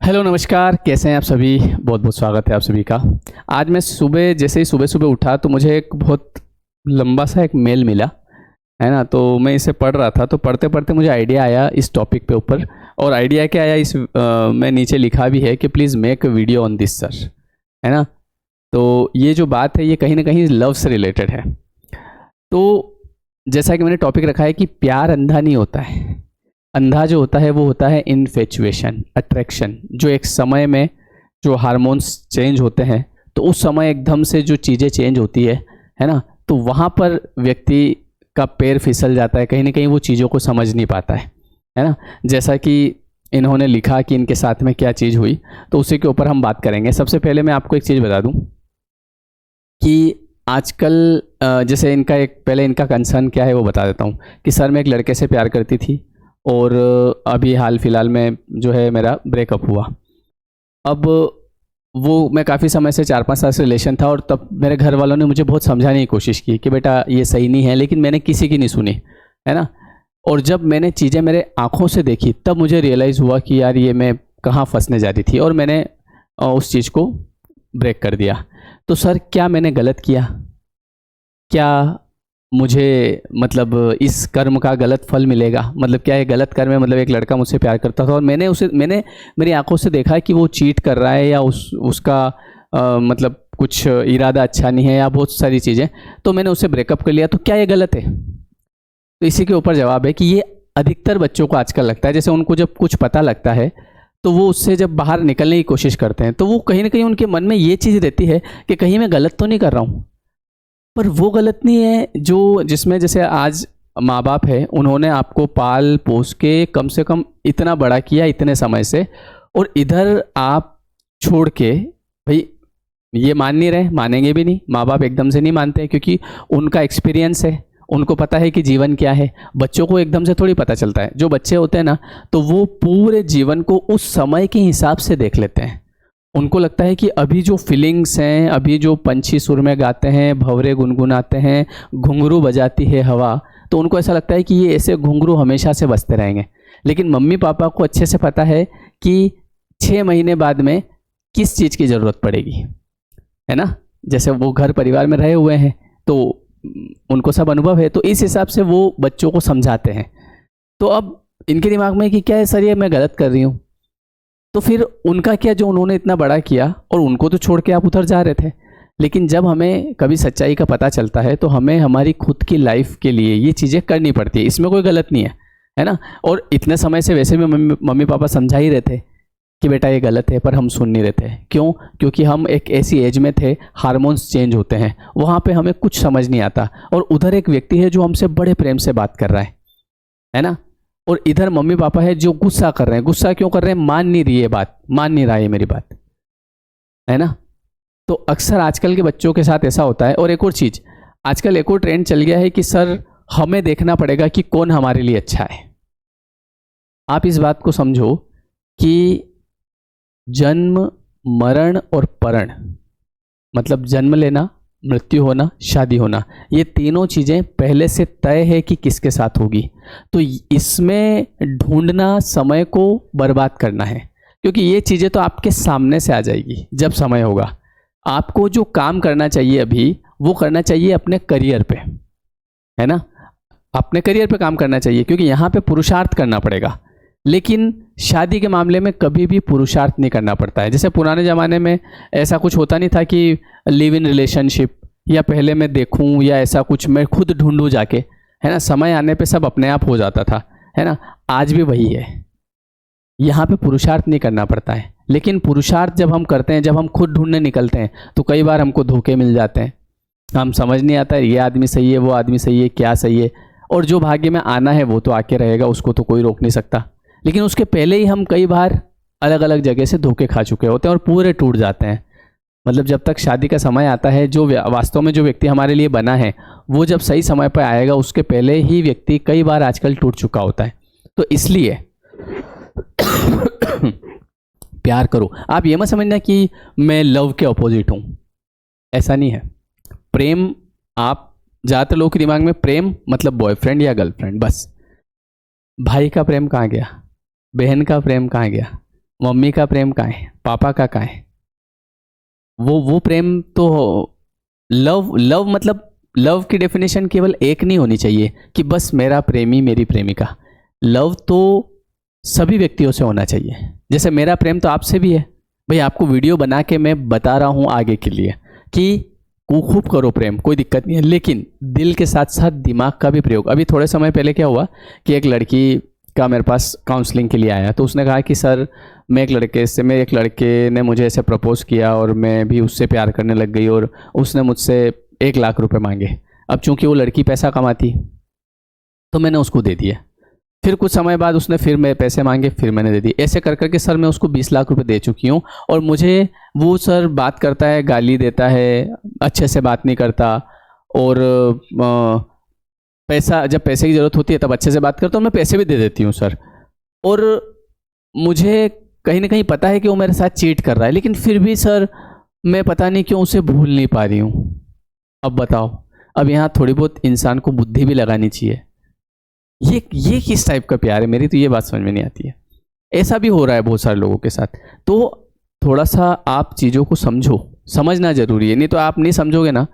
Hello नमस्कार, कैसे हैं आप सभी। बहुत बहुत स्वागत है आप सभी का। आज मैं सुबह जैसे ही सुबह सुबह उठा तो मुझे एक बहुत लंबा सा एक मेल मिला है ना। तो मैं इसे पढ़ रहा था, तो पढ़ते पढ़ते मुझे आइडिया आया इस टॉपिक पे ऊपर। और आइडिया क्या आया मैं नीचे लिखा भी है कि please make video on this sir, है ना। तो ये जो बात है ये कहीं ना कहीं लव से रिलेटेड है। तो जैसा कि मैंने टॉपिक रखा है कि प्यार अंधा नहीं होता है। अंधा जो होता है वो होता है इन्फेचुएशन, अट्रैक्शन, जो एक समय में जो हार्मोन्स चेंज होते हैं तो उस समय एकदम से जो चीज़ें चेंज होती है ना। तो वहाँ पर व्यक्ति का पैर फिसल जाता है, कहीं ना कहीं वो चीज़ों को समझ नहीं पाता है ना। जैसा कि इन्होंने लिखा कि इनके साथ में क्या चीज़ हुई, तो उसी के ऊपर हम बात करेंगे। सबसे पहले मैं आपको एक चीज़ बता दूं कि आजकल जैसे इनका एक पहले इनका कंसर्न क्या है वो बता देता हूँ कि सर मैं एक लड़के से प्यार करती थी और अभी हाल फिलहाल में जो है मेरा ब्रेकअप हुआ। अब वो मैं काफ़ी समय से 4-5 साल से रिलेशन था और तब मेरे घर वालों ने मुझे बहुत समझाने की कोशिश की कि बेटा ये सही नहीं है, लेकिन मैंने किसी की नहीं सुनी, है ना। और जब मैंने चीज़ें मेरे आँखों से देखी तब मुझे रियलाइज़ हुआ कि यार ये मैं कहाँ फंसने जा रही थी, और मैंने उस चीज़ को ब्रेक कर दिया। तो सर क्या मैंने गलत किया? क्या मुझे मतलब इस कर्म का गलत फल मिलेगा? मतलब क्या ये गलत कर्म है? मतलब एक लड़का मुझसे प्यार करता था और मैंने मेरी आंखों से देखा कि वो चीट कर रहा है या उसका मतलब कुछ इरादा अच्छा नहीं है या बहुत सारी चीज़ें, तो मैंने उससे ब्रेकअप कर लिया। तो क्या ये गलत है? तो इसी के ऊपर जवाब है कि ये अधिकतर बच्चों को आजकल लगता है। जैसे उनको जब कुछ पता लगता है तो वो उससे जब बाहर निकलने की कोशिश करते हैं तो वो कहीं ना कहीं उनके मन में ये चीज़ रहती है कि कहीं मैं गलत तो नहीं कर रहा हूँ। पर वो गलत नहीं है जो जिसमें जैसे आज माँ बाप है, उन्होंने आपको पाल पोस के कम से कम इतना बड़ा किया इतने समय से, और इधर आप छोड़ के भाई ये मान नहीं रहे, मानेंगे भी नहीं। माँ बाप एकदम से नहीं मानते क्योंकि उनका एक्सपीरियंस है, उनको पता है कि जीवन क्या है। बच्चों को एकदम से थोड़ी पता चलता है। जो बच्चे होते हैं ना, तो वो पूरे जीवन को उस समय के हिसाब से देख लेते हैं। उनको लगता है कि अभी जो फीलिंग्स हैं, अभी जो पंछी सुर में गाते हैं, भंवरे गुनगुनाते हैं, घुंघरू बजाती है हवा, तो उनको ऐसा लगता है कि ये ऐसे घुंघरू हमेशा से बजते रहेंगे। लेकिन मम्मी पापा को अच्छे से पता है कि 6 महीने बाद में किस चीज़ की ज़रूरत पड़ेगी, है ना। जैसे वो घर परिवार में रहे हुए हैं तो उनको सब अनुभव है, तो इस हिसाब से वो बच्चों को समझाते हैं। तो अब इनके दिमाग में कि क्या है सर ये मैं गलत कर रही हूँ, तो फिर उनका क्या जो उन्होंने इतना बड़ा किया और उनको तो छोड़ के आप उधर जा रहे थे। लेकिन जब हमें कभी सच्चाई का पता चलता है तो हमें हमारी खुद की लाइफ के लिए ये चीज़ें करनी पड़ती है। इसमें कोई गलत नहीं है ना। और इतने समय से वैसे भी मम्मी पापा समझा ही रहे थे कि बेटा ये गलत है, पर हम सुन नहीं रहे थे। क्यों? क्योंकि हम एक ऐसी एज में थे, हार्मोन्स चेंज होते हैं, वहाँ पे हमें कुछ समझ नहीं आता। और उधर एक व्यक्ति है जो हमसे बड़े प्रेम से बात कर रहा है ना। और इधर मम्मी पापा है जो गुस्सा कर रहे हैं। गुस्सा क्यों कर रहे हैं? मान नहीं रही है बात, मान नहीं रहा है मेरी बात, है ना। तो अक्सर आजकल के बच्चों के साथ ऐसा होता है। और एक और चीज़, आजकल एक और ट्रेंड चल गया है कि सर हमें देखना पड़ेगा कि कौन हमारे लिए अच्छा है। आप इस बात को समझो कि जन्म, मरण और परण, मतलब जन्म लेना, मृत्यु होना, शादी होना, ये तीनों चीज़ें पहले से तय है कि किसके साथ होगी। तो इसमें ढूंढना समय को बर्बाद करना है, क्योंकि ये चीज़ें तो आपके सामने से आ जाएगी जब समय होगा। आपको जो काम करना चाहिए अभी, वो करना चाहिए अपने करियर पे, है ना। अपने करियर पे काम करना चाहिए क्योंकि यहाँ पे पुरुषार्थ करना पड़ेगा। लेकिन शादी के मामले में कभी भी पुरुषार्थ नहीं करना पड़ता है। जैसे पुराने ज़माने में ऐसा कुछ होता नहीं था कि लिव इन रिलेशनशिप या पहले मैं देखूं या ऐसा कुछ मैं खुद ढूंढूं जाके, है ना। समय आने पे सब अपने आप हो जाता था, है ना। आज भी वही है, यहाँ पे पुरुषार्थ नहीं करना पड़ता है। लेकिन पुरुषार्थ जब हम करते हैं, जब हम खुद ढूंढने निकलते हैं, तो कई बार हमको धोखे मिल जाते हैं। हम समझ नहीं आता है ये आदमी सही है, वो आदमी सही है, क्या सही है। और जो भाग्य में आना है वो तो आके रहेगा, उसको तो कोई रोक नहीं सकता। लेकिन उसके पहले ही हम कई बार अलग अलग जगह से धोखे खा चुके होते हैं और पूरे टूट जाते हैं। मतलब जब तक शादी का समय आता है, जो वास्तव में जो व्यक्ति हमारे लिए बना है वो जब सही समय पर आएगा, उसके पहले ही व्यक्ति कई बार आजकल टूट चुका होता है। तो इसलिए प्यार करो। आप ये मत समझना कि मैं लव के अपोजिट हूँ, ऐसा नहीं है। प्रेम, आप ज़्यादातर लोगों के दिमाग में प्रेम मतलब बॉयफ्रेंड या गर्लफ्रेंड, बस। भाई का प्रेम कहाँ गया? बहन का प्रेम कहाँ गया? मम्मी का प्रेम कहाँ है, पापा का कहाँ है? वो प्रेम तो लव लव मतलब लव की डेफिनेशन केवल एक नहीं होनी चाहिए कि बस मेरा प्रेमी मेरी प्रेमिका। लव तो सभी व्यक्तियों से होना चाहिए। जैसे मेरा प्रेम तो आपसे भी है भाई, आपको वीडियो बना के मैं बता रहा हूँ आगे के लिए कि खूब करो प्रेम, कोई दिक्कत नहीं है, लेकिन दिल के साथ साथ दिमाग का भी प्रयोग। अभी थोड़े समय पहले क्या हुआ कि एक लड़की का मेरे पास काउंसलिंग के लिए आया, तो उसने कहा कि सर मैं एक लड़के ने मुझे ऐसे प्रपोज किया और मैं भी उससे प्यार करने लग गई और उसने मुझसे 1 लाख रुपए मांगे। अब चूंकि वो लड़की पैसा कमाती तो मैंने उसको दे दिया। फिर कुछ समय बाद उसने फिर मेरे पैसे मांगे, फिर मैंने दे दिए। ऐसे कर करके सर मैं उसको 20 लाख रुपए दे चुकी हूँ। और मुझे वो सर बात करता है, गाली देता है, अच्छे से बात नहीं करता, और पैसा जब पैसे की ज़रूरत होती है तब अच्छे से बात करता हूँ, मैं पैसे भी दे देती हूँ सर। और मुझे कहीं ना कहीं पता है कि वो मेरे साथ चीट कर रहा है, लेकिन फिर भी सर मैं पता नहीं क्यों उसे भूल नहीं पा रही हूँ। अब बताओ, अब यहाँ थोड़ी बहुत इंसान को बुद्धि भी लगानी चाहिए। ये किस टाइप का प्यार है? मेरी तो ये बात समझ में नहीं आती है। ऐसा भी हो रहा है बहुत सारे लोगों के साथ। तो थोड़ा सा आप चीज़ों को समझो, समझना जरूरी है, नहीं तो आप नहीं समझोगे ना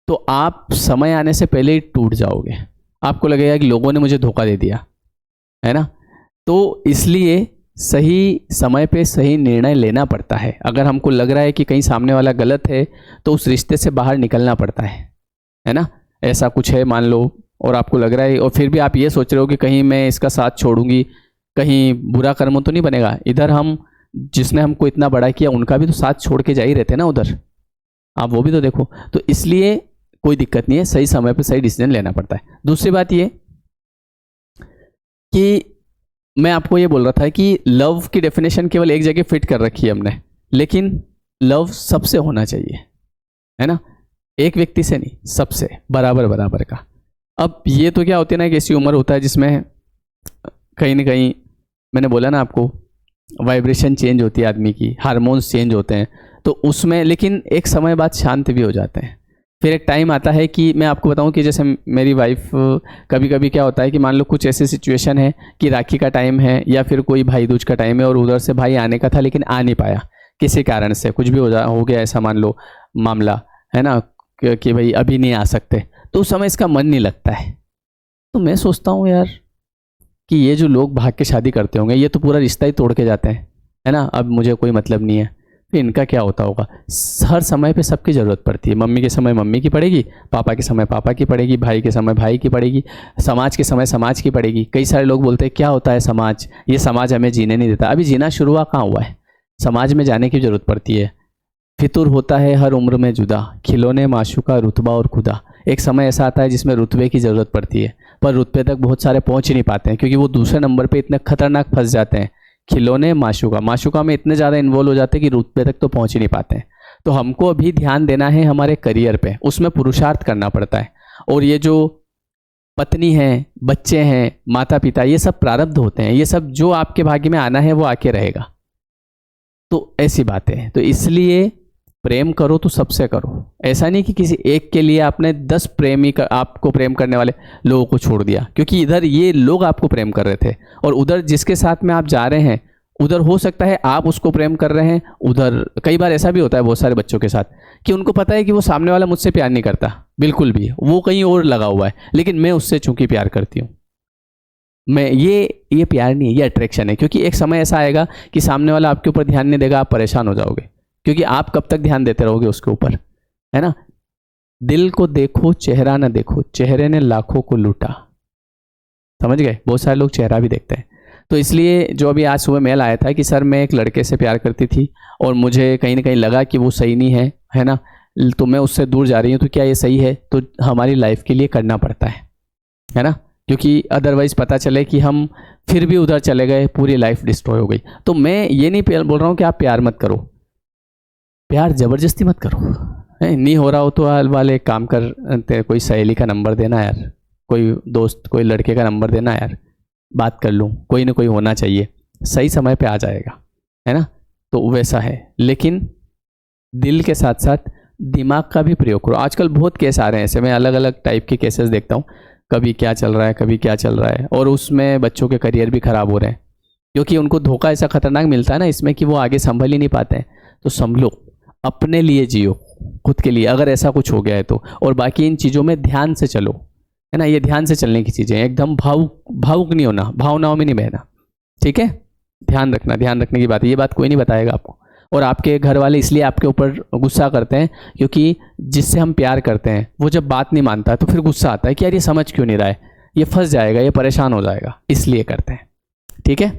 तो आप समय आने से पहले ही टूट जाओगे। आपको लगेगा कि लोगों ने मुझे धोखा दे दिया, है ना। तो इसलिए सही समय पे सही निर्णय लेना पड़ता है। अगर हमको लग रहा है कि कहीं सामने वाला गलत है तो उस रिश्ते से बाहर निकलना पड़ता है ना। ऐसा कुछ है मान लो और आपको लग रहा है, और फिर भी आप ये सोच रहे हो कि कहीं मैं इसका साथ छोड़ूंगी, कहीं बुरा कर्म तो नहीं बनेगा। इधर हम जिसने हमको इतना बड़ा किया उनका भी तो साथ छोड़ के जा ही रहते ना उधर, आप वो भी तो देखो। तो इसलिए कोई दिक्कत नहीं है, सही समय पे सही डिसीजन लेना पड़ता है। दूसरी बात ये कि मैं आपको ये बोल रहा था कि लव की डेफिनेशन केवल एक जगह फिट कर रखी है हमने, लेकिन लव सबसे होना चाहिए, है ना। एक व्यक्ति से नहीं, सबसे बराबर बराबर का। अब ये तो क्या होती है ना कि ऐसी उम्र होता है जिसमें कहीं ना कहीं, मैंने बोला ना आपको, वाइब्रेशन चेंज होती है आदमी की, हार्मोन्स चेंज होते हैं, तो उसमें लेकिन एक समय बाद शांत भी हो जाते हैं। फिर एक टाइम आता है कि मैं आपको बताऊं कि जैसे मेरी वाइफ, कभी कभी क्या होता है कि मान लो कुछ ऐसी सिचुएशन है कि राखी का टाइम है या फिर कोई भाई दूज का टाइम है और उधर से भाई आने का था लेकिन आ नहीं पाया, किसी कारण से कुछ भी हो गया ऐसा मान लो मामला, है ना, कि भाई अभी नहीं आ सकते, तो उस समय इसका मन नहीं लगता है। तो मैं सोचता हूँ यार कि ये जो लोग भाग के शादी करते होंगे ये तो पूरा रिश्ता ही तोड़ के जाते हैं, है ना। अब मुझे कोई मतलब नहीं है, फिर इनका क्या होता होगा। हर समय पे सबकी ज़रूरत पड़ती है। मम्मी के समय मम्मी की पड़ेगी, पापा के समय पापा की पड़ेगी, भाई के समय भाई की पड़ेगी, समाज के समय समाज की पड़ेगी। कई सारे लोग बोलते हैं क्या होता है समाज, ये समाज हमें जीने नहीं देता। अभी जीना शुरू कहाँ हुआ है, समाज में जाने की ज़रूरत पड़ती है। फितूर होता है हर उम्र में जुदा, खिलौने माशूका रुतबा और खुदा। एक समय ऐसा आता है जिसमें रुतबे की ज़रूरत पड़ती है, पर रुतबे तक बहुत सारे पहुंच ही नहीं पाते हैं क्योंकि वो दूसरे नंबर पे इतने खतरनाक फंस जाते हैं। खिलौने माशूका में इतने ज़्यादा इन्वॉल्व हो जाते हैं कि रुतबे तक तो पहुंच ही नहीं पाते हैं। तो हमको अभी ध्यान देना है हमारे करियर पे, उसमें पुरुषार्थ करना पड़ता है। और ये जो पत्नी है, बच्चे हैं, माता पिता, ये सब प्रारब्ध होते हैं, ये सब जो आपके भाग्य में आना है वो आके रहेगा। तो ऐसी बातें हैं। तो इसलिए प्रेम करो तो सबसे करो। ऐसा नहीं कि किसी एक के लिए आपने 10 आपको प्रेम करने वाले लोगों को छोड़ दिया, क्योंकि इधर ये लोग आपको प्रेम कर रहे थे और उधर जिसके साथ में आप जा रहे हैं उधर हो सकता है आप उसको प्रेम कर रहे हैं। उधर कई बार ऐसा भी होता है बहुत सारे बच्चों के साथ कि उनको पता है कि वो सामने वाला मुझसे प्यार नहीं करता बिल्कुल भी, वो कहीं और लगा हुआ है, लेकिन मैं उससे चूंकि प्यार करती हूँ। मैं ये प्यार नहीं है, ये अट्रैक्शन है। क्योंकि एक समय ऐसा आएगा कि सामने वाला आपके ऊपर ध्यान नहीं देगा, आप परेशान हो जाओगे, क्योंकि आप कब तक ध्यान देते रहोगे उसके ऊपर, है ना। दिल को देखो चेहरा ना देखो, चेहरे ने लाखों को लूटा। समझ गए, बहुत सारे लोग चेहरा भी देखते हैं। तो इसलिए जो अभी आज सुबह मेल आया था कि सर मैं एक लड़के से प्यार करती थी और मुझे कहीं ना कहीं लगा कि वो सही नहीं है ना, तो मैं उससे दूर जा रही हूँ, तो क्या ये सही है? तो हमारी लाइफ के लिए करना पड़ता है ना, क्योंकि अदरवाइज पता चले कि हम फिर भी उधर चले गए, पूरी लाइफ डिस्ट्रॉय हो गई। तो मैं ये नहीं बोल रहा हूँ कि आप प्यार मत करो, प्यार जबरदस्ती मत करो। नहीं हो रहा हो तो वाले एक काम कर, कोई सहेली का नंबर देना यार, कोई दोस्त, कोई लड़के का नंबर देना यार, बात कर लूँ, कोई ना कोई होना चाहिए, सही समय पे आ जाएगा, है ना। तो वैसा है, लेकिन दिल के साथ साथ दिमाग का भी प्रयोग करो। आजकल बहुत केस आ रहे हैं ऐसे, मैं अलग अलग टाइप के केसेस देखता हूँ, कभी क्या चल रहा है कभी क्या चल रहा है, और उसमें बच्चों के करियर भी ख़राब हो रहे हैं। क्योंकि उनको धोखा ऐसा खतरनाक मिलता है ना इसमें कि वो आगे संभल ही नहीं पाते हैं। तो संभलो, अपने लिए जियो, खुद के लिए, अगर ऐसा कुछ हो गया है तो। और बाकी इन चीज़ों में ध्यान से चलो, है ना, ये ध्यान से चलने की चीज़ें हैं, एकदम भावुक नहीं होना, भावनाओं में नहीं बहना, ठीक है। ध्यान रखना, ध्यान रखने की बात है, ये बात कोई नहीं बताएगा आपको। और आपके घर वाले इसलिए आपके ऊपर गुस्सा करते हैं क्योंकि जिससे हम प्यार करते हैं वो जब बात नहीं मानता तो फिर गुस्सा आता है कि यार ये समझ क्यों नहीं रहा है, ये फंस जाएगा, ये परेशान हो जाएगा, इसलिए करते हैं, ठीक है।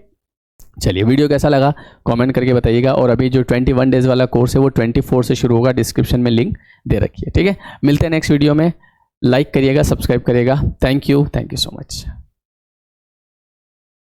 चलिए, वीडियो कैसा लगा कमेंट करके बताइएगा। और अभी जो 21 डेज़ वाला कोर्स है वो 24 से शुरू होगा, डिस्क्रिप्शन में लिंक दे रखी है, ठीक है। मिलते हैं नेक्स्ट वीडियो में, लाइक करिएगा, सब्सक्राइब करिएगा। Thank you so much.